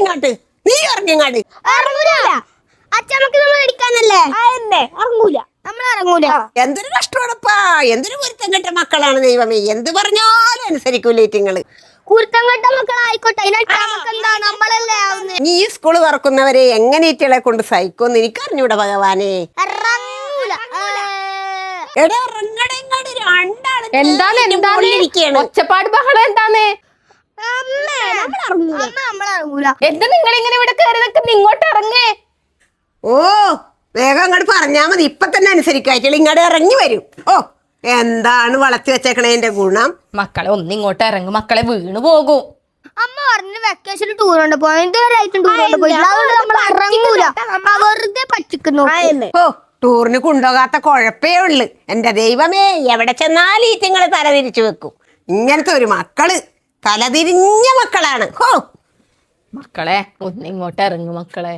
ഇങ്ങോട്ട്, നീ ഇറങ്ങിങ്ങാട്. അച്ഛമ്മക്ക് നമ്മൾ എടുക്കാനല്ലേ? ഇറങ്ങൂല, നമ്മൾ ഇറങ്ങൂല. എന്തൊരു കഷ്ടമാണപ്പാ, എന്തൊരു പൊരുത്തം കെട്ട മക്കളാണ് ദൈവമേ. എന്ത് പറഞ്ഞാലും അനുസരിക്കൂലേ ഇറ്റിങ്ങള്. കുരുത്തം കെട്ട മക്കളായിക്കോട്ടെ, നമ്മളല്ലേ ആവുന്നേ. നീ സ്കൂള് തുറക്കുന്നവരെ എങ്ങനെ ഇറ്റികളെ കൊണ്ട് സഹിക്കുമെന്ന് എനിക്കറിഞ്ഞൂടെ ഭഗവാനെ. എടാ ഇറങ്ങടെ ഇങ്ങോട്ട്, രണ്ടാളും ഒച്ചപ്പാട് ബഹളം എന്താണ്? എന്താ നിങ്ങൾ ഇങ്ങനെ ഇവിടെ കയറി നിൽക്കുന്ന? ഇങ്ങോട്ട് ഇറങ്ങേ. ഓ വേഗം അങ്ങോട്ട് പറഞ്ഞാ മതി, ഇപ്പൊ തന്നെ അനുസരിക്കായിട്ടുള്ള ഇങ്ങോട്ട് ഇറങ്ങി വരും. ഓ എന്താണ് വളർത്തി വെച്ചേക്കണേന്റെ ഗുണം. മക്കളെ ഒന്നിങ്ങോട്ട് ഇറങ്ങും, മക്കളെ വീണു പോകും. അമ്മ പറഞ്ഞു വെക്കേഷനിൽ ടൂർ കൊണ്ട് പോയത്, വെറുതെ പറ്റിക്കുന്നു. ഓ ടൂറിന് കൊണ്ടുപോകാത്ത കുഴപ്പേ ഉള്ളു. എന്റെ ദൈവമേ, എവിടെ ചെന്നാലും ഈറ്റിങ്ങള് തലതിരിച്ചു വെക്കും. ഇങ്ങനത്തെ ഒരു മക്കള് തലതിരിഞ്ഞ മക്കളാണ്. ഹോ മക്കളെ ഒന്നിങ്ങോട്ട് ഇറങ്ങും മക്കളെ.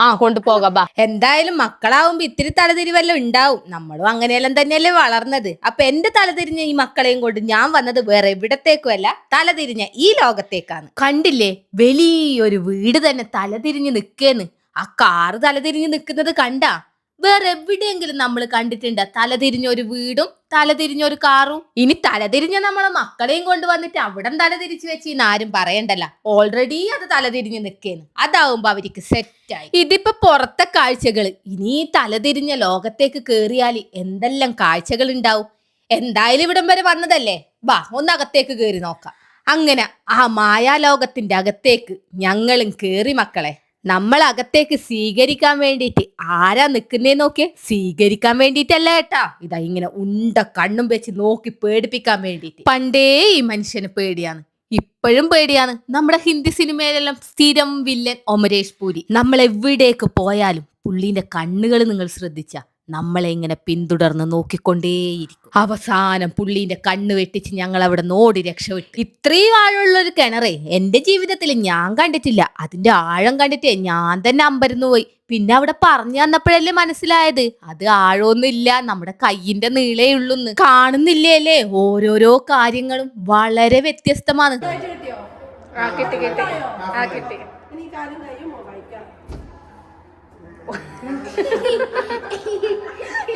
ആ കൊണ്ടുപോകാം ബാ. എന്തായാലും മക്കളാവുമ്പോ ഇത്തിരി തലതിരിവെല്ലാം ഉണ്ടാവും. നമ്മളും അങ്ങനെയെല്ലാം തന്നെയല്ലേ വളർന്നത്. അപ്പൊ എന്റെ തലതിരിഞ്ഞ ഈ മക്കളെയും കൊണ്ട് ഞാൻ വന്നത് വേറെ എവിടത്തേക്കും അല്ല, തലതിരിഞ്ഞ ഈ ലോകത്തേക്കാണ്. കണ്ടില്ലേ, വലിയൊരു വീട് തന്നെ തലതിരിഞ്ഞ് നിക്കേന്ന്. ആ കാറ് തലതിരിഞ്ഞ് നിക്കുന്നത് കണ്ടാ? വേറെ എവിടെയെങ്കിലും നമ്മൾ കണ്ടിട്ടുണ്ടാ തലതിരിഞ്ഞ ഒരു വീടും തലതിരിഞ്ഞ ഒരു കാറും? ഇനി തലതിരിഞ്ഞ നമ്മളെ മക്കളെയും കൊണ്ട് വന്നിട്ട് അവിടം തലതിരിച്ചു വെച്ചിന്ന് ആരും പറയണ്ടല്ല. ഓൾറെഡി അത് തലതിരിഞ്ഞ് നിക്കേന്ന്. അതാവുമ്പോ അവർക്ക് സെറ്റായി. ഇതിപ്പോ പുറത്തെ കാഴ്ചകള്. ഇനി തലതിരിഞ്ഞ ലോകത്തേക്ക് കേറിയാല് എന്തെല്ലാം കാഴ്ചകൾ ഉണ്ടാവും. എന്തായാലും ഇവിടം വരെ വന്നതല്ലേ, വാ ഒന്നകത്തേക്ക് കേറി നോക്കാം. അങ്ങനെ ആ മായാലോകത്തിന്റെ അകത്തേക്ക് ഞങ്ങളും കേറി മക്കളെ. നമ്മൾ അകത്തേക്ക് സ്വീകരിക്കാൻ വേണ്ടിയിട്ട് ആരാ നിക്കുന്നേ നോക്കിയേ. സ്വീകരിക്കാൻ വേണ്ടിയിട്ടല്ല ഏട്ടാ, ഇതാ ഇങ്ങനെ ഉണ്ട കണ്ണും വെച്ച് നോക്കി പേടിപ്പിക്കാൻ വേണ്ടിയിട്ട്. പണ്ടേ ഈ മനുഷ്യന് പേടിയാണ്, ഇപ്പോഴും പേടിയാണ്. നമ്മുടെ ഹിന്ദി സിനിമയിലെല്ലാം സ്ഥിരം വില്ലൻ ഒമരേഷ് പുരി. നമ്മൾ എവിടേക്ക് പോയാലും പുള്ളിന്റെ കണ്ണുകൾ നിങ്ങൾ ശ്രദ്ധിച്ച നമ്മളെ ഇങ്ങനെ പിന്തുടർന്ന് നോക്കിക്കൊണ്ടേയിരിക്കും. അവസാനം പുള്ളീന്റെ കണ്ണ് വെട്ടിച്ച് ഞങ്ങൾ അവിടെ നോടി രക്ഷപ്പെട്ടു. ഇത്രയും ആഴമുള്ളൊരു കിണറേ എന്റെ ജീവിതത്തിൽ ഞാൻ കണ്ടിട്ടില്ല. അതിന്റെ ആഴം കണ്ടിട്ടേ ഞാൻ തന്നെ അമ്പരന്ന് പോയി. പിന്നെ അവിടെ പറഞ്ഞു തന്നപ്പോഴല്ലേ മനസ്സിലായത് അത് ആഴമൊന്നുമില്ല, നമ്മുടെ കയ്യിന്റെ നീളേ ഉള്ളൂന്ന്. കാണുന്നില്ലേ അല്ലേ, ഓരോരോ കാര്യങ്ങളും വളരെ വ്യത്യസ്തമാണ്.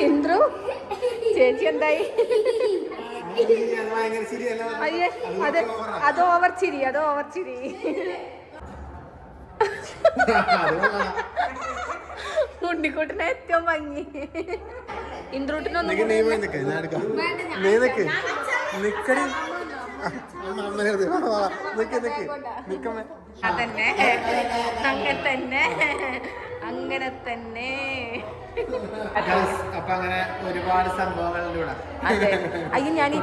ഇന്ദ്രു ചേച്ചി എന്തായി? അയ്യേ അത് ഓവർ ചിരി, അത് ഓവർ ചിരി. ഉണ്ണിക്കുട്ടിന് ഏറ്റവും ഭംഗി. ഇന്ദ്രൂട്ടിനൊന്നും അതന്നെ, അങ്ങനെ തന്നെ, അങ്ങനെ തന്നെ. അപ്പൊ അങ്ങനെ ഒരുപാട് സംഭവങ്ങളുണ്ട്. അയ്യോ ഞാൻ ഈ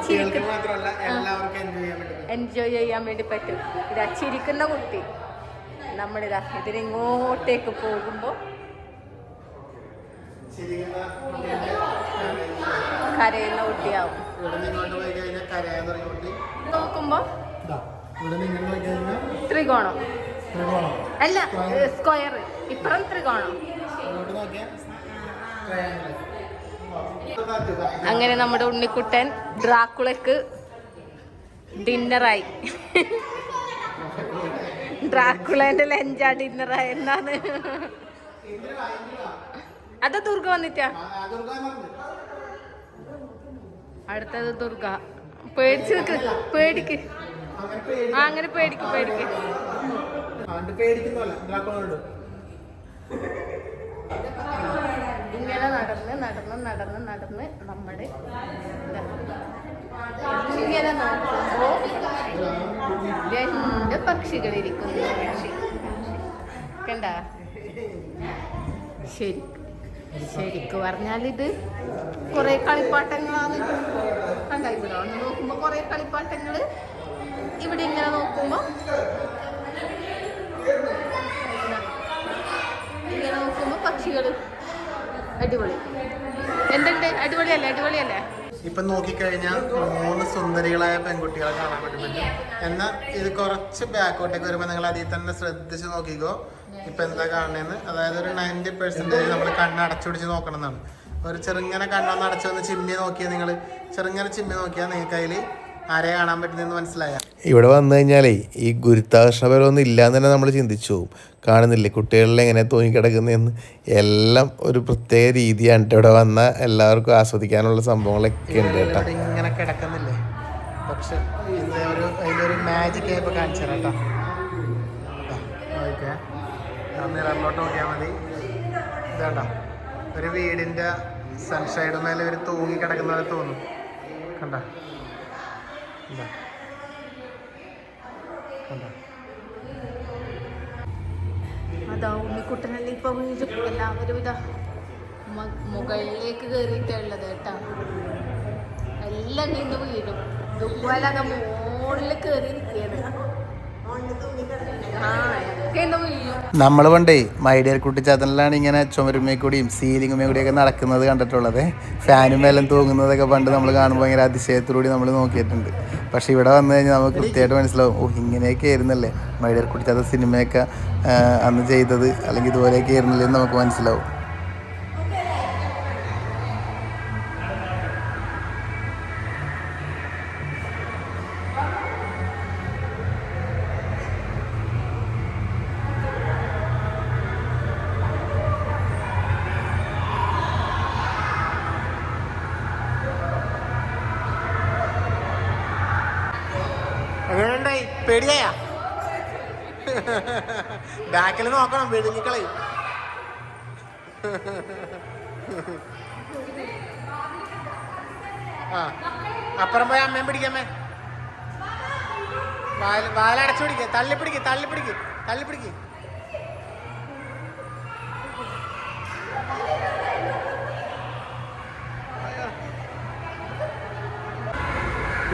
എൻജോയ് ചെയ്യാൻ വേണ്ടി പറ്റും. ഇതാ ചിരിക്കുന്ന കുട്ടി നമ്മളിതാ ഇതിനിങ്ങോട്ടേക്ക് പോകുമ്പോ കരയുന്ന കുട്ടിയാവും. നോക്കുമ്പോ ത്രികോണം അല്ല സ്ക്വയർ, ഇപ്പുറം ത്രികോണം. അങ്ങനെ നമ്മുടെ ഉണ്ണിക്കുട്ടൻ ഡ്രാക്കുളക്ക് ഡിന്നറായി. ഡ്രാക്കുളന്റെ ലഞ്ചാ ഡിന്നറായി. എന്താണ് അത്? ദുർഗ വന്നിട്ടാ അടുത്തത് ദുർഗ. പേടിച്ച് നിക്ക്, പേടിക്ക്. ആ അങ്ങനെ പേടിക്ക്, പേടിക്ക്. ഇങ്ങനെ നടന്ന് നടന്ന് നടന്ന് നടന്ന് നമ്മുടെ ഇങ്ങനെ നോക്കുമ്പോ രണ്ട് പക്ഷികളിരിക്കുന്നു. കണ്ട, ശരിക്ക് പറഞ്ഞാൽ ഇത് കുറെ കളിപ്പാട്ടങ്ങളാണ്. കണ്ട, ഇവിടെ വന്ന് നോക്കുമ്പോ കുറെ കളിപ്പാട്ടങ്ങള്. ഇവിടെ ഇങ്ങനെ നോക്കുമ്പോ ഇങ്ങനെ നോക്കുമ്പോ പക്ഷികള്. അടിപൊളി. എന്തുണ്ട്? അടിപൊളിയല്ലേ? അടിപൊളിയല്ലേ? ഇപ്പൊ നോക്കിക്കഴിഞ്ഞാൽ 3 സുന്ദരികളായ പെൺകുട്ടികളെ കാണാൻ പറ്റുന്നുണ്ട്. എന്നാൽ ഇത് കുറച്ച് ബാക്കോട്ടേക്ക് വരുമ്പോൾ നിങ്ങൾ അതിൽ തന്നെ ശ്രദ്ധിച്ച് നോക്കിക്കോ. ഇപ്പൊ എന്താ കാണുന്നതെന്ന്. അതായത് ഒരു 90% നമ്മൾ കണ്ണ് അടച്ചുപിടിച്ച് നോക്കണം എന്നാണ്. ഒരു ചെറുങ്ങനെ കണ്ണൊന്ന് അടച്ചു വന്ന് ചിമ്മി നോക്കിയാൽ, നിങ്ങൾ ചെറുങ്ങനെ ചിമ്മി നോക്കിയാൽ നിങ്ങൾക്ക് അതിൽ ആരെ കാണാൻ പറ്റുന്നതെന്ന് മനസ്സിലായ? ഇവിടെ വന്നു കഴിഞ്ഞാലേ ഈ ഗുരുത്വാകർഷണ ബലമൊന്നും ഇല്ലാന്ന് തന്നെ നമ്മൾ ചിന്തിച്ചു പോകും. കാണുന്നില്ലേ കുട്ടികളിൽ എങ്ങനെ തൂങ്ങിക്കിടക്കുന്നതെന്ന്. എല്ലാം ഒരു പ്രത്യേക രീതിയാണ്. ഇവിടെ വന്ന എല്ലാവർക്കും ആസ്വദിക്കാനുള്ള സംഭവങ്ങളൊക്കെ ഉണ്ട് കേട്ടോ. ഇങ്ങനെ കിടക്കുന്നില്ലേ, പക്ഷെ അതിൻ്റെ ഒരു മാജിക് ആയിപ്പോൾ കാണിച്ചു തരാം കേട്ടോ. ഓക്കെ, മിററിലോട്ട് നോക്കിയാൽ മതി. ഇതാട്ടോ ഒരു വീടിൻ്റെ സൺഷൈഡ് മേലെ ഒരു തൂങ്ങി കിടക്കുന്ന പോലെ തോന്നും. കണ്ട കണ്ട അതാ ഉണ്ണിക്കുട്ടനല്ലേ ഇപ്പൊ വീഴും. എല്ലാവരും ഇതാ മുകളിലേക്ക് കയറിയിട്ടുള്ളത് കേട്ടാ. എല്ലാം നിന്ന് വീഴും. ഇതുപോലെ അത് മുകളിൽ കയറി നിൽക്കുകയാണ്. നമ്മൾ പണ്ടേ മൈഡിയർ കുട്ടിച്ചാത്തനിലാണ് ഇങ്ങനെ ചുമരുമേ കൂടിയും സീലിങ്ങുമേ കൂടിയൊക്കെ നടക്കുന്നത് കണ്ടിട്ടുള്ളത്. ഫാനും മേലും തൂങ്ങുന്നതൊക്കെ പണ്ട് നമ്മൾ കാണുമ്പോൾ ഭയങ്കര അതിശയത്തോടുകൂടി നമ്മൾ നോക്കിയിട്ടുണ്ട്. പക്ഷെ ഇവിടെ വന്നു കഴിഞ്ഞാൽ നമുക്ക് കൃത്യമായിട്ട് മനസ്സിലാവും, ഓ ഇങ്ങനെയൊക്കെ ആയിരുന്നല്ലേ മൈഡിയർ കുട്ടിച്ചാത്ത സിനിമയൊക്കെ അന്ന് ചെയ്തത്, അല്ലെങ്കിൽ ഇതുപോലെയൊക്കെ ആയിരുന്നില്ലേ എന്ന് നമുക്ക് മനസ്സിലാവും. എങ്ങനെയുണ്ടായി? പേടിയായ? ബാക്കിൽ നോക്കണം, വെടിഞ്ഞിക്കളയും. ആ അപ്പുറം പോയി അമ്മയും പിടിക്കാമേ. വാലടച്ചു പിടിക്കുക, തള്ളിപ്പിടിക്ക് തള്ളിപ്പിടിക്ക് തള്ളിപ്പിടിക്ക്.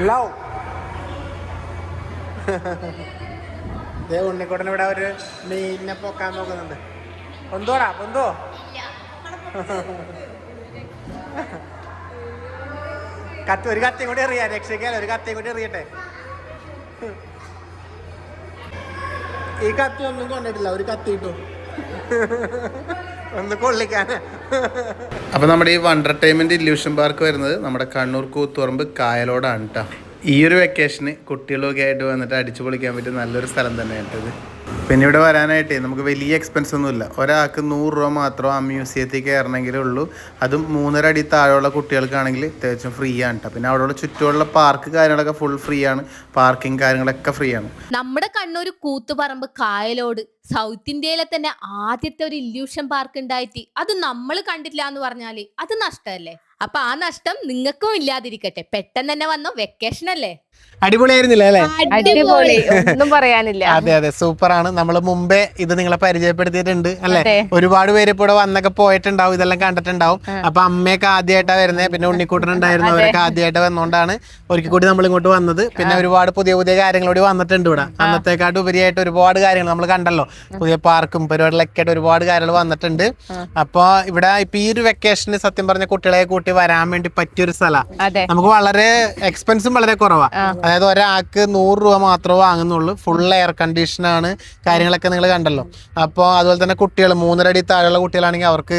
ലവ് ഉണ്ണിക്കോട്ടൻ ഇവിടെ ഒരു മീനിനെ പൊക്കാൻ നോക്കുന്നുണ്ട്. പൊന്തോടാ പൊന്തോ. ഒരു കത്തിയും കൂടി എറിയാ, രക്ഷിക്കാലോ. ഒരു കത്തിയും കൂടി എറിയട്ടെ. ഈ കത്തി ഒന്നും കൊണ്ടിട്ടില്ല, ഒരു കത്തി ഇട്ടു ഒന്ന് കൊള്ളിക്കാൻ. അപ്പോൾ നമ്മുടെ ഈ വണ്ടർടൈൻമെൻറ്റ് ഇല്യൂഷൻ പാർക്ക് വരുന്നത് നമ്മുടെ കണ്ണൂർ കൂത്തുപറമ്പ് കായലോടാണ് കേട്ടോ. ഈ ഒരു വെക്കേഷന് കുട്ടികളൊക്കെ ആയിട്ട് വന്നിട്ട് അടിച്ചു പൊളിക്കാൻ പറ്റിയ നല്ലൊരു സ്ഥലം തന്നെയാണ് ഇത്. പിന്നെ ഇവിടെ വരാനായിട്ടേ നമുക്ക് വലിയ എക്സ്പെൻസ് ഒന്നുമില്ല. ഒരാൾക്ക് 100 രൂപ മാത്രം ആ മ്യൂസിയത്തിൽ കയറണമെങ്കിലേ ഉള്ളൂ. അതും 3.5 അടി താഴെയുള്ള കുട്ടികൾക്കാണെങ്കിൽ അത്യാവശ്യം ഫ്രീ ആണ് കേട്ടോ. പിന്നെ അവിടെയുള്ള ചുറ്റുമുള്ള പാർക്ക് കാര്യങ്ങളൊക്കെ ഫുൾ ഫ്രീ ആണ്. പാർക്കിംഗ് കാര്യങ്ങളൊക്കെ ഫ്രീ ആണ്. നമ്മുടെ കണ്ണൂർ കൂത്തുപറമ്പ് കായലോട് സൗത്ത് ഇന്ത്യയിലെ തന്നെ ആദ്യത്തെ ഒരു ഇല്യൂഷൻ പാർക്ക് ഉണ്ടായിട്ട് അത് നമ്മൾ കണ്ടില്ല എന്ന് പറഞ്ഞാല് അത് നഷ്ടമല്ലേ? അപ്പൊ ആ നഷ്ടം നിങ്ങൾക്കും ഇല്ലാതിരിക്കട്ടെ. പെട്ടെന്ന് തന്നെ വന്നോ, വെക്കേഷൻ അല്ലേ. അടിപൊളിയായിരുന്നില്ല അല്ലേ? അടിപൊളി, ഒന്നും പറയാനില്ല. അതെ അതെ, സൂപ്പറാണ്. നമ്മൾ മുമ്പേ ഇത് നിങ്ങളെ പരിചയപ്പെടുത്തിയിട്ടുണ്ട് അല്ലെ. ഒരുപാട് പേര് ഇപ്പോൾ ഇവിടെ വന്നൊക്കെ പോയിട്ടുണ്ടാവും, ഇതെല്ലാം കണ്ടിട്ടുണ്ടാവും. അപ്പൊ അമ്മയൊക്കെ ആദ്യമായിട്ടാണ് വരുന്നത്, പിന്നെ ഉണ്ണിക്കൂട്ടൻ ഉണ്ടായിരുന്നു, അവരൊക്കെ ആദ്യമായിട്ട് വന്നോണ്ടാണ് ഒരിക്കൽ കൂടി നമ്മൾ ഇങ്ങോട്ട് വന്നത്. പിന്നെ ഒരുപാട് പുതിയ പുതിയ കാര്യങ്ങളോട് വന്നിട്ടുണ്ട് ഇവിടെ. അന്നത്തെക്കാട്ട് ഉപരിയായിട്ട് ഒരുപാട് കാര്യങ്ങൾ നമ്മൾ കണ്ടല്ലോ. പുതിയ പാർക്കും പരിപാടികളൊക്കെ ആയിട്ട് ഒരുപാട് കാര്യങ്ങൾ വന്നിട്ടുണ്ട്. അപ്പൊ ഇവിടെ ഇപ്പൊ ഈ ഒരു വെക്കേഷന് സത്യം പറഞ്ഞ കുട്ടികളെ കൂട്ടി വരാൻ വേണ്ടി പറ്റിയൊരു സ്ഥലമാണ്. നമുക്ക് വളരെ എക്സ്പെൻസും വളരെ കുറവാണ്. അതായത് ഒരാൾക്ക് 100 രൂപ മാത്രമേ വാങ്ങുന്നുള്ളൂ. ഫുൾ എയർ കണ്ടീഷൻ ആണ്, കാര്യങ്ങളൊക്കെ നിങ്ങൾ കണ്ടല്ലോ. അപ്പോൾ അതുപോലെ തന്നെ കുട്ടികൾ 3.5 അടി താഴെയുള്ള കുട്ടികളാണെങ്കിൽ അവർക്ക്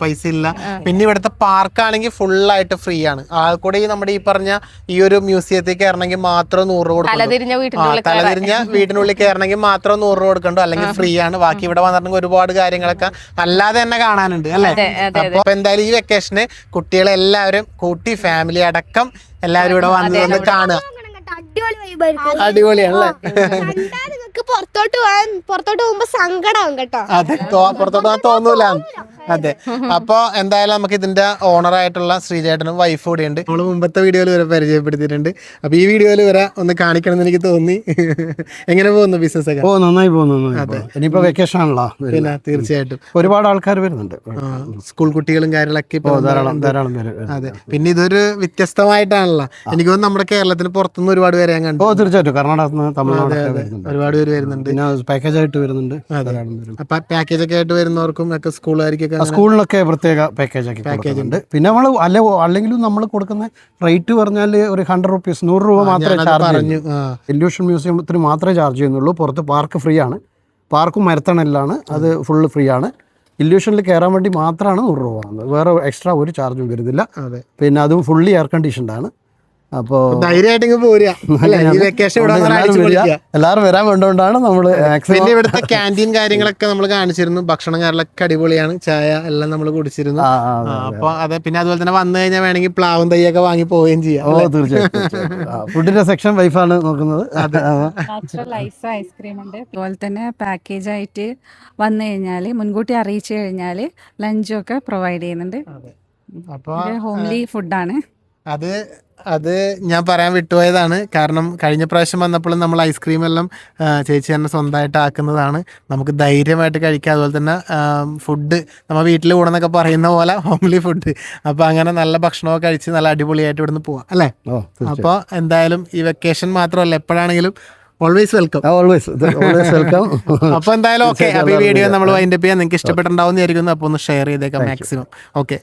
പൈസ ഇല്ല. പിന്നെ ഇവിടുത്തെ പാർക്കാണെങ്കിൽ ഫുള്ളായിട്ട് ഫ്രീ ആണ്. ആൾക്കൂടെ നമ്മുടെ ഈ പറഞ്ഞ ഈ ഒരു മ്യൂസിയത്തിൽ കയറണമെങ്കിൽ മാത്രം 100 രൂപ കൊടുക്കണം. തലതിരിഞ്ഞ വീടിനുള്ളിൽ കയറണമെങ്കിൽ മാത്രം 100 രൂപ കൊടുക്കണ്ടോ, അല്ലെങ്കിൽ ഫ്രീ ആണ്. ബാക്കി ഇവിടെ വന്നിട്ടുണ്ടെങ്കിൽ ഒരുപാട് കാര്യങ്ങളൊക്കെ അല്ലാതെ തന്നെ കാണാനുണ്ട് അല്ലേ. അപ്പൊ എന്തായാലും ഈ വെക്കേഷന് കുട്ടികളെല്ലാവരും കൂട്ടി ഫാമിലി അടക്കം എല്ലാവരും ഇവിടെ വന്ന് കാണുക. അടിപൊളിയാണല്ലേ? നിങ്ങൾക്ക് പുറത്തോട്ട് പോകുമ്പോ സങ്കടമാവും കേട്ടോ. അതെ, പുറത്തോട്ട് പോകാൻ തോന്നൂല. അതെ. അപ്പൊ എന്തായാലും നമുക്ക് ഇതിന്റെ ഓണറായിട്ടുള്ള ശ്രീജേട്ടനും വൈഫ് കൂടെ ഉണ്ട്. നമ്മള് മുമ്പത്തെ വീഡിയോയിൽ വരെ പരിചയപ്പെടുത്തിയിട്ടുണ്ട്. അപ്പൊ ഈ വീഡിയോയിൽ വരെ ഒന്ന് കാണിക്കണം എന്ന് എനിക്ക് തോന്നി. എങ്ങനെ പോകുന്നു ബിസിനസ് ഒക്കെ? നന്നായി പോകുന്നു. അതെ, ഇനിയിപ്പോ വെക്കേഷൻ ആണല്ലോ. പിന്നെ തീർച്ചയായിട്ടും ഒരുപാട് ആൾക്കാർ വരുന്നുണ്ട്. സ്കൂൾ കുട്ടികളും കാര്യങ്ങളൊക്കെ ധാരാളം പേര്. അതെ, പിന്നെ ഇതൊരു വ്യത്യസ്തമായിട്ടാണല്ലോ. എനിക്ക് തോന്നുന്നു നമ്മുടെ കേരളത്തിന് പുറത്തുനിന്ന് ഒരുപാട് പേരെ ഞാൻ കണ്ടു. തീർച്ചയായിട്ടും കർണാടകത്തിൽ നിന്ന് തമിഴ്നാട് ഒരുപാട് പേര് വരുന്നുണ്ട്. പിന്നെ പാക്കേജ് ആയിട്ട് വരുന്നുണ്ട്. അപ്പൊ പാക്കേജ് ഒക്കെ ആയിട്ട് വരുന്നവർക്കും ഒക്കെ സ്കൂളുകാർക്കൊക്കെ സ്കൂളിലൊക്കെ പ്രത്യേക പാക്കേജ് ആക്കി കൊടുക്കുന്നുണ്ട്. പിന്നെ നമ്മൾ അല്ലെങ്കിലും നമ്മൾ കൊടുക്കുന്ന റേറ്റ് പറഞ്ഞാൽ ഒരു 100 രൂപീസ് 100 രൂപ മാത്രമേ ചാർജ് ചെയ്യുന്നു. ഇല്യൂഷൻ മ്യൂസിയത്തിന് മാത്രമേ ചാർജ് ചെയ്യുന്നുള്ളൂ. പുറത്ത് പാർക്ക് ഫ്രീ ആണ്. പാർക്കും മരത്തണലിലാണ്, അത് ഫുള്ള് ഫ്രീ ആണ്. ഇല്യൂഷനിൽ കയറാൻ വേണ്ടി മാത്രമാണ് 100 രൂപ. വേറെ എക്സ്ട്രാ ഒരു ചാർജും വരുന്നില്ല. പിന്നെ അതും ഫുള്ളി എയർ കണ്ടീഷൻഡ് ആണ്. അപ്പോൾ ധൈര്യമായിട്ട് പോരുക അല്ലേ? ഈ വെക്കേഷൻ ഇവിടെ വന്ന് അടിച്ചു പൊളിക്കുക. എല്ലാവരും വരാൻ വേണ്ടതുകൊണ്ടാണ് നമ്മൾ പിന്നെ ഇവിടുത്തെ ക്യാൻറ്റീൻ കാര്യങ്ങളൊക്കെ നമ്മൾ കാണിച്ചിരുന്നു. ഭക്ഷണം കാര്യങ്ങളൊക്കെ അടിപൊളിയാണ്. ചായ എല്ലാം നമ്മൾ കുടിച്ചിരുന്നു. അപ്പൊ അതെ, പിന്നെ അതുപോലെ തന്നെ വന്നു കഴിഞ്ഞാൽ വേണമെങ്കിൽ പ്ലാവും തൈയൊക്കെ വാങ്ങി പോവുകയും ചെയ്യാം. ഓ തീർച്ചയായിട്ടും ഫുഡിന്റെ സെക്ഷൻ വൈഫാണ് നോക്കുന്നത്. നാച്ചുറൽ ഐസ്ക്രീം ഉണ്ട്. അതുപോലെ തന്നെ പാക്കേജ് ആയിട്ട് വന്നു കഴിഞ്ഞാൽ മുൻകൂട്ടി അറിയിച്ചു കഴിഞ്ഞാൽ ലഞ്ചൊക്കെ പ്രൊവൈഡ് ചെയ്യുന്നുണ്ട്. അപ്പൊ ഹോംലി ഫുഡാണ്. അത് ഞാൻ പറയാൻ വിട്ടുപോയതാണ്. കാരണം കഴിഞ്ഞ പ്രാവശ്യം വന്നപ്പോഴും നമ്മൾ ഐസ്ക്രീം എല്ലാം ചേച്ചി തന്നെ സ്വന്തമായിട്ട് ആക്കുന്നതാണ്. നമുക്ക് ധൈര്യമായിട്ട് കഴിക്കാം. അതുപോലെ തന്നെ ഫുഡ് നമ്മൾ വീട്ടിൽ കൂടെന്നൊക്കെ പറയുന്ന പോലെ ഹോംലി ഫുഡ്. അപ്പോൾ അങ്ങനെ നല്ല ഭക്ഷണമൊക്കെ കഴിച്ച് നല്ല അടിപൊളിയായിട്ട് ഇവിടുന്ന് പോവാം അല്ലേ? അപ്പോൾ എന്തായാലും ഈ വെക്കേഷൻ മാത്രമല്ല, എപ്പോഴാണെങ്കിലും ഓൾവേസ് വെൽക്കം. Always welcome. അപ്പോൾ എന്തായാലും ഓക്കെ. അപ്പോൾ ഈ വീഡിയോ നമ്മൾ വൈൻഡപ്പ് ചെയ്യാൻ നിങ്ങൾക്ക് ഇഷ്ടപ്പെട്ടിട്ടുണ്ടാവും എന്ന് വിചാരിക്കുന്നു. അപ്പോൾ ഒന്ന് ഷെയർ ചെയ്തേക്കാം മാക്സിമം. ഓക്കെ.